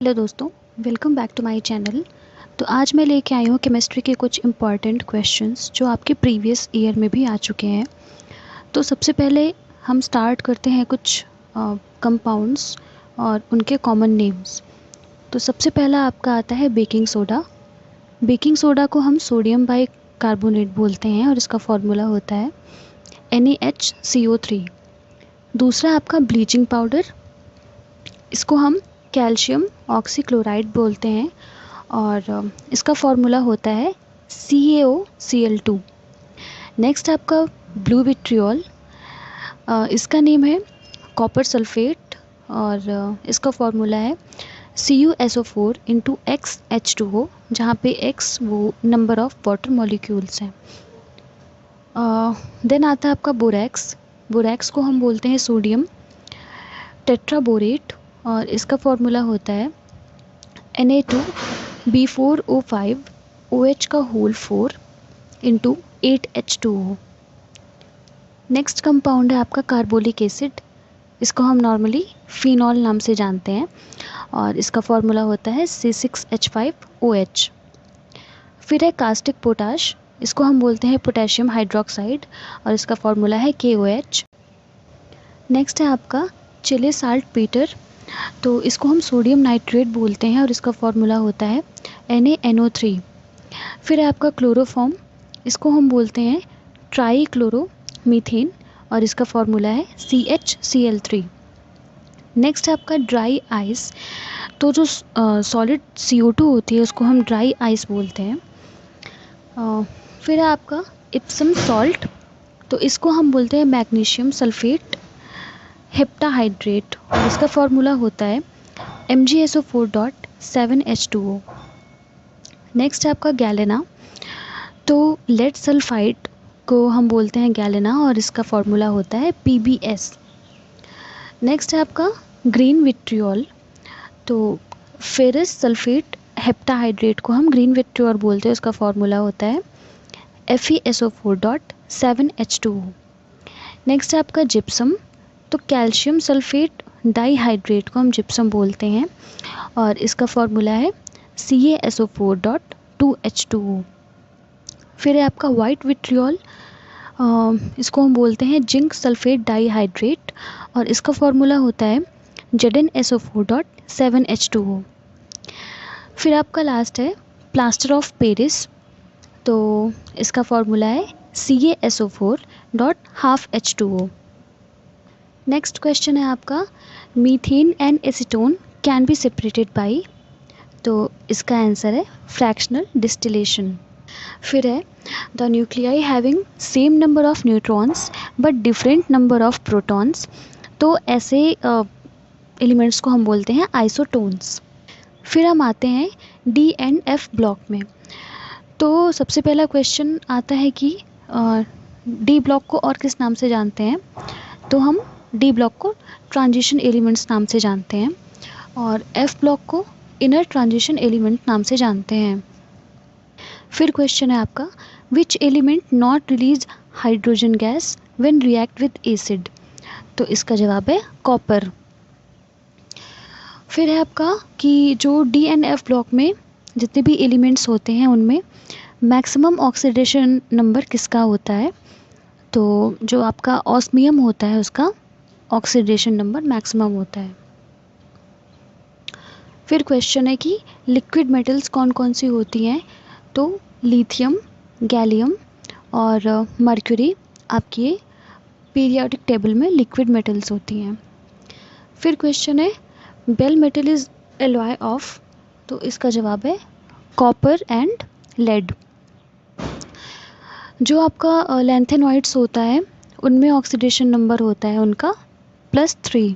Hello दोस्तों, welcome back to my channel. तो आज मैं लेके आई हूँ केमिस्ट्री के कुछ इम्पॉर्टेंट क्वेश्चंस जो आपके प्रीवियस ईयर में भी आ चुके हैं। तो सबसे पहले हम स्टार्ट करते हैं कुछ कंपाउंड्स और उनके कॉमन नेम्स। तो सबसे पहला आपका आता है बेकिंग सोडा। बेकिंग सोडा को हम सोडियम बाई कार्बोनेट बोलते हैं और इसका फॉर्मूला होता है NaHCO3। दूसरा आपका ब्लीचिंग पाउडर, इसको हम कैल्शियम ऑक्सीक्लोराइड बोलते हैं और इसका फॉर्मूला होता है CaOCl2। नेक्स्ट आपका ब्लू विट्रियोल, इसका नेम है कॉपर सल्फेट और इसका फॉर्मूला है CuSO4 इंटू XH2O, जहाँ पे X वो नंबर ऑफ वाटर मॉलिक्यूल्स हैं। देन आता है आपका बोरैक्स। बोरैक्स को हम बोलते हैं सोडियम टेट्राबोरेट और इसका फॉर्मूला होता है Na2B4O5 OH का whole 4 into 8H2O। Next compound है आपका कार्बोलिक एसिड। इसको हम नॉर्मली फिनॉल नाम से जानते हैं और इसका फॉर्मूला होता है C6H5OH। फिर है कास्टिक पोटाश, इसको हम बोलते हैं पोटेशियम हाइड्रोक्साइड और इसका फॉर्मूला है KOH। नेक्स्ट है आपका चिले साल्ट पीटर, तो इसको हम सोडियम नाइट्रेट बोलते हैं और इसका फॉर्मूला होता है NaNO3। फिर है आपका क्लोरोफॉर्म, इसको हम बोलते हैं ट्राई क्लोरो मीथेन और इसका फॉर्मूला है CHCl3। नेक्स्ट है आपका ड्राई आइस, तो जो सॉलिड CO2 होती है उसको हम ड्राई आइस बोलते हैं। फिर है आपका इप्सम सॉल्ट, तो इसको हम बोलते हैं मैग्नीशियम सल्फेट हेप्टाहाइड्रेट और इसका फॉर्मूला होता है MgSO4.7H2O। नेक्स्ट है आपका गैलेना, तो लेड सल्फाइड को हम बोलते हैं गैलेना और इसका फॉर्मूला होता है PbS। नेक्स्ट है आपका ग्रीन विट्रियोल, तो फेरस सल्फेट हेप्टाहाइड्रेट को हम ग्रीन विट्रियोल बोलते हैं, उसका फॉर्मूला होता है FeSO4.7H2O। नेक्स्ट है आपका जिप्सम, तो कैल्शियम सल्फेट डाइहाइड्रेट को हम जिप्सम बोलते हैं और इसका फॉर्मूला है CaSO4.2H2O। फिर है आपका वाइट विट्रियोल, इसको हम बोलते हैं जिंक सल्फेट डाइहाइड्रेट और इसका फॉर्मूला होता है ZnSO4.7H2O। फिर आपका लास्ट है प्लास्टर ऑफ पेरिस, तो इसका फॉर्मूला है CaSO4.12H2O। नेक्स्ट क्वेश्चन है आपका methane and acetone can be separated by, तो इसका आंसर है फ्रैक्शनल डिस्टिलेशन। फिर है the nuclei having same number of neutrons but different number of protons, तो ऐसे एलिमेंट्स को हम बोलते हैं आइसोटोन्स। फिर हम आते हैं D एंड F ब्लॉक में। तो सबसे पहला क्वेश्चन आता है कि D ब्लॉक को और किस नाम से जानते हैं, तो हम D ब्लॉक को ट्रांजिशन एलिमेंट्स नाम से जानते हैं और F ब्लॉक को इनर ट्रांजिशन एलिमेंट नाम से जानते हैं। फिर क्वेश्चन है आपका which element not release hydrogen gas when react with acid, तो इसका जवाब है कॉपर। फिर है आपका कि जो D एंड F ब्लॉक में जितने भी एलिमेंट्स होते हैं उनमें मैक्सिमम ऑक्सीडेशन नंबर किसका होता है, तो जो आपका ऑस्मियम होता है उसका ऑक्सीडेशन नंबर मैक्सिमम होता है। फिर क्वेश्चन है कि लिक्विड मेटल्स कौन कौन सी होती हैं, तो लिथियम गैलियम और मर्क्यूरी आपकी पीरियोडिक टेबल में लिक्विड मेटल्स होती हैं। फिर क्वेश्चन है bell metal is alloy of, तो इसका जवाब है कॉपर एंड लेड। जो आपका लैंथेनॉइड्स होता है उनमें ऑक्सीडेशन नंबर होता है उनका +3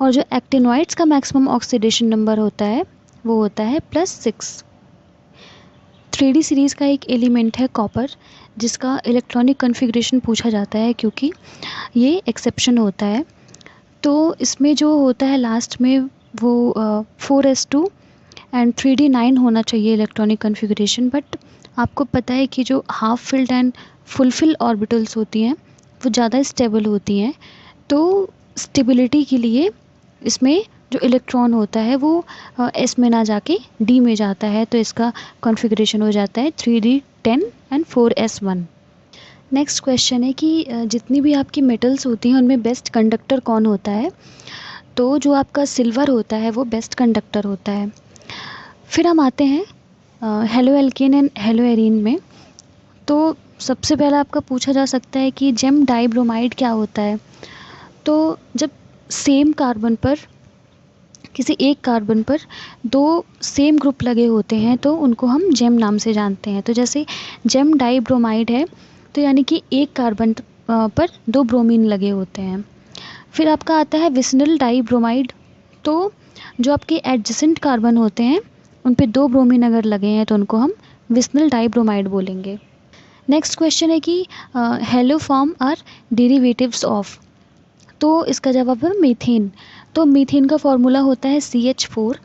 और जो एक्टिनॉइड्स का मैक्सिमम ऑक्सीडेशन नंबर होता है वो होता है +6। 3D सीरीज़ का एक एलिमेंट है कॉपर, जिसका इलेक्ट्रॉनिक कॉन्फ़िगरेशन पूछा जाता है क्योंकि ये एक्सेप्शन होता है। तो इसमें जो होता है लास्ट में वो 4s2 एंड 3d9 होना चाहिए इलेक्ट्रॉनिक कॉन्फ़िगरेशन, बट आपको पता है कि जो half filled and fulfil orbitals होती हैं वो ज़्यादा स्टेबल होती हैं, तो स्टेबिलिटी के लिए इसमें जो इलेक्ट्रॉन होता है वो S में ना जाके D में जाता है, तो इसका कॉन्फ़िगरेशन हो जाता है 3D10 and 4s1। Next question है कि जितनी भी आपकी मेटल्स होती हैं उनमें बेस्ट कंडक्टर कौन होता है? तो जो आपका सिल्वर होता है वो बेस्ट कंडक्टर होता है। फिर हम आते हैं halo alkane and hello arene में। तो सबसे पहला आपका पूछा जा सकता है कि जेम डाइब्रोमाइड क्या होता है? तो जब सेम कार्बन पर, किसी एक कार्बन पर दो सेम ग्रुप लगे होते हैं तो उनको हम जेम नाम से जानते हैं। तो जैसे जेम डाइब्रोमाइड है तो यानी कि एक कार्बन पर दो ब्रोमीन लगे होते हैं। फिर आपका आता है विसनल डाइब्रोमाइड। तो जो आपके एडजेसेंट कार्बन होते हैं उन पे दो ब्रोमीन अगर लगे हैं तो उनको हम विसनल डाइब्रोमाइड बोलेंगे। नेक्स्ट क्वेश्चन है कि haloform are derivatives of. तो इसका जवाब है मीथेन। तो मीथेन का फॉर्मूला होता है CH4।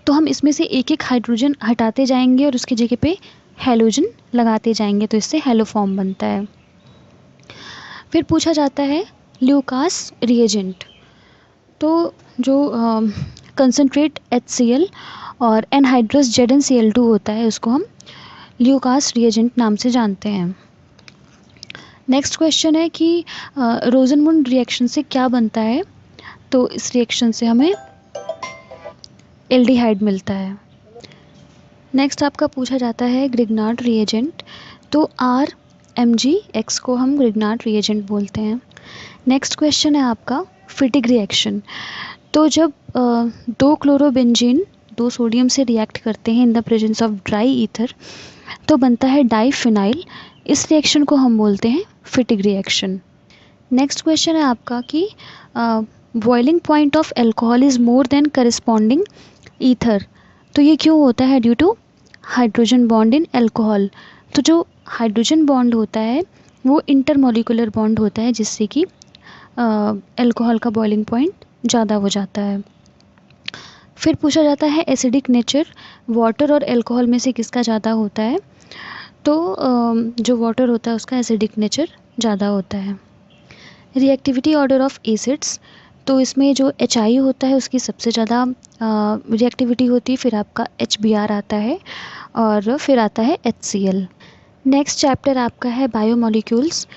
तो हम इसमें से एक एक हाइड्रोजन हटाते जाएंगे और उसकी जगह पे हेलोजन लगाते जाएंगे, तो इससे हेलो फॉर्म बनता है। फिर पूछा जाता है ल्यूकास रिएजेंट। तो जो कंसनट्रेट HCl और एनहाइड्रस ZnCl2 होता है उसको हम ल्यूकास रिएजेंट नाम से जानते हैं। नेक्स्ट क्वेश्चन है कि रोजनमुंड रिएक्शन से क्या बनता है? तो इस रिएक्शन से हमें एल्डिहाइड मिलता है। नेक्स्ट आपका पूछा जाता है ग्रिग्नार्ड रिएजेंट। तो RMgX को हम ग्रिग्नार्ड रिएजेंट बोलते हैं। नेक्स्ट क्वेश्चन है आपका फिटिग रिएक्शन। तो जब दो क्लोरोबेंजीन दो सोडियम से रिएक्ट करते हैं in the presence of dry ether तो बनता है डाइफिनाइल। इस रिएक्शन को हम बोलते हैं फिटिग रिएक्शन। नेक्स्ट क्वेश्चन है आपका कि boiling point of alcohol is more than corresponding ether. तो ये क्यों होता है? Due to hydrogen bond in alcohol. तो जो हाइड्रोजन बॉन्ड होता है वो इंटरमोलिकुलर बॉन्ड होता है जिससे कि एल्कोहल का बॉइलिंग पॉइंट ज़्यादा हो जाता है। फिर पूछा जाता है एसिडिक नेचर, वाटर और एल्कोहल में से किसका ज़्यादा होता है? तो जो वाटर होता है उसका एसिडिक नेचर ज़्यादा होता है। Reactivity order of acids. तो इसमें जो HI होता है उसकी सबसे ज़्यादा रिएक्टिविटी होती है, फिर आपका HBr आता है और फिर आता है HCl। नेक्स्ट चैप्टर आपका है बायोमोलिक्यूल्स।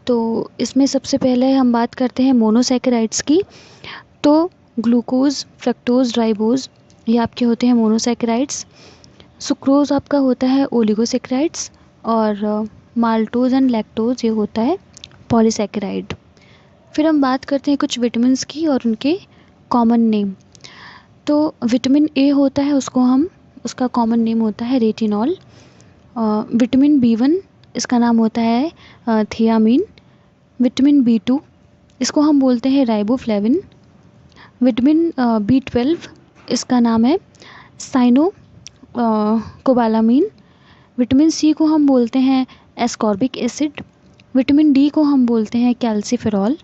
तो इसमें सबसे पहले हम बात करते हैं मोनोसैकेराइड्स की। तो ग्लूकोज, फ्रक्टोज, राइबोज ये आपके होते हैं मोनोसैकेराइड्स। सुक्रोज आपका होता है ओलिगोसैकेराइड्स और माल्टोज एंड लैक्टोज ये होता है पॉलीसैकेराइड। फिर हम बात करते हैं कुछ विटामिन्स की और उनके कॉमन नेम। तो विटामिन A होता है उसका कॉमन नेम होता है रेटिनॉल। विटामिन B1 इसका नाम होता है थियामीन। विटामिन B2 इसको हम बोलते हैं राइबोफ्लेविन। विटामिन B12 इसका नाम है साइनो कोबालामीन। विटामिन C को हम बोलते हैं एस्कॉर्बिक एसिड। विटामिन D को हम बोलते हैं कैल्सीफेरॉल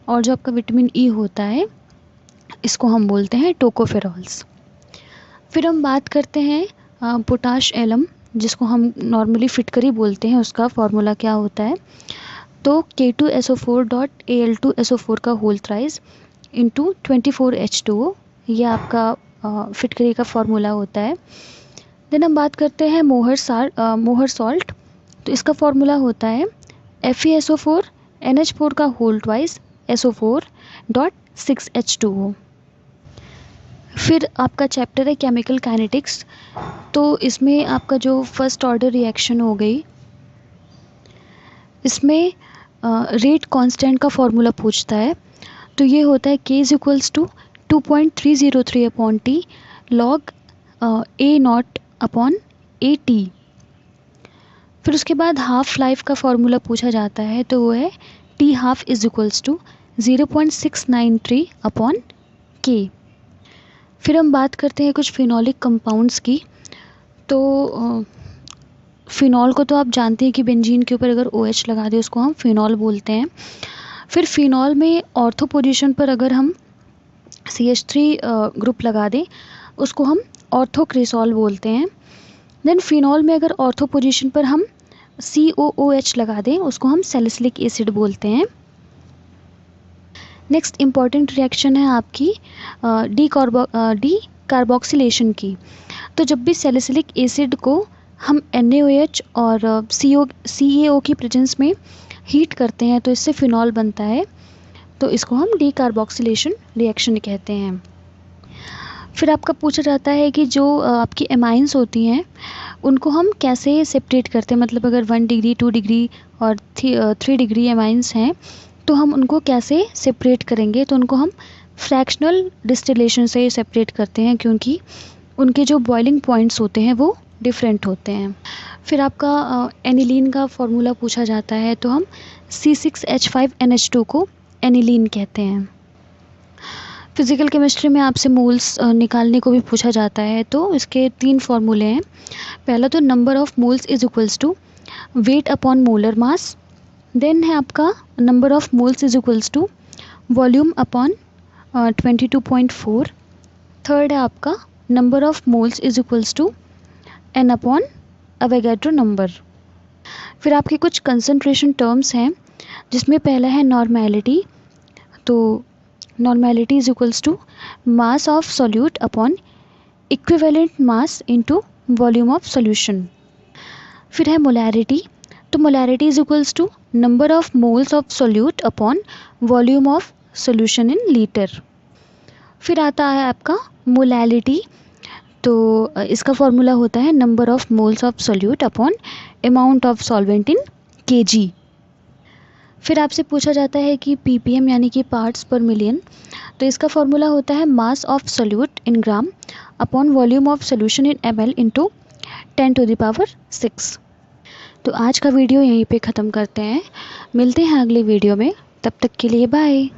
और जो आपका विटामिन E होता है इसको हम बोलते हैं टोकोफेरॉल्स। फिर हम बात करते हैं पोटाश एलम जिसको हम नॉर्मली फिटकरी बोलते हैं, उसका फॉर्मूला क्या होता है? तो K2SO4.Al2SO4 का होल थ्राइस इंटू 24H2O ये आपका फिटकरी का फॉर्मूला होता है। देन हम बात करते हैं मोहर सॉल्ट। तो इसका फॉर्मूला होता है FeSO4 NH4 का होल ट्वाइस SO4.6H2O। फिर आपका चैप्टर है केमिकल काइनेटिक्स। तो इसमें आपका जो फर्स्ट ऑर्डर रिएक्शन हो गई इसमें रेट कांस्टेंट का फॉर्मूला पूछता है। तो ये होता है K = 2.303/T log A0/AT। फिर उसके बाद हाफ लाइफ का फॉर्मूला पूछा जाता है तो वो है T½ = 0.693/K। फिर हम बात करते हैं कुछ फिनॉलिक कंपाउंड्स की। तो फिनॉल को तो आप जानते हैं कि बेंजीन के ऊपर अगर OH लगा दे उसको हम फिनॉल बोलते हैं। फिर फिनॉल में ऑर्थो पोजीशन पर अगर हम CH3 ग्रुप लगा दें उसको हम ऑर्थोक्रेसॉल बोलते हैं। देन फिनॉल में अगर ऑर्थो पोजीशन पर हम COOH लगा दें उसको हम सैलिसिलिक एसिड बोलते हैं। नेक्स्ट इम्पॉर्टेंट रिएक्शन है आपकी डी कार्बोक्सिलेशन की। तो जब भी सैलिसिलिक एसिड को हम NaOH और CaO की प्रेजेंस में हीट करते हैं तो इससे फिनॉल बनता है, तो इसको हम डी कार्बोक्सिलेशन रिएक्शन कहते हैं। फिर आपका पूछा जाता है कि जो आपकी एमाइंस होती हैं उनको हम कैसे सेपरेट करते हैं, मतलब अगर 1 डिग्री 2 डिग्री और 3 डिग्री एमाइंस हैं तो हम उनको कैसे सेपरेट करेंगे। तो उनको हम फ्रैक्शनल डिस्टिलेशन से सेपरेट करते हैं, क्योंकि उनके जो बॉइलिंग पॉइंट्स होते हैं वो डिफरेंट होते हैं। फिर आपका एनिलीन का फॉर्मूला पूछा जाता है, तो हम C6H5NH2 को एनिलीन कहते हैं। फिज़िकल केमिस्ट्री में आपसे मोल्स निकालने को भी पूछा जाता है, तो इसके 3 फॉर्मूले हैं। पहला तो number of moles is equals to weight upon molar mass, then है आपका number of moles is equals to volume upon 22.4, third है आपका number of moles is equals to N upon Avogadro number. फिर आपके कुछ कंसंट्रेशन टर्म्स हैं, जिसमें पहला है नॉर्मेलिटी। तो normality is equals to mass of solute upon equivalent mass into volume of solution. फिर है मोलैरिटी। तो molarity is equals to number of moles of solute upon volume of solution in litre. फिर आता है आपका molality. तो इसका formula होता है number of moles of solute upon amount of solvent in kg। फिर आपसे पूछा जाता है कि ppm यानी कि पार्ट्स पर मिलियन। तो इसका फॉर्मूला होता है मास of solute in gram upon volume of solution in ml into 10⁶। तो आज का वीडियो यहीं पे ख़त्म करते हैं, मिलते हैं अगले वीडियो में, तब तक के लिए बाय।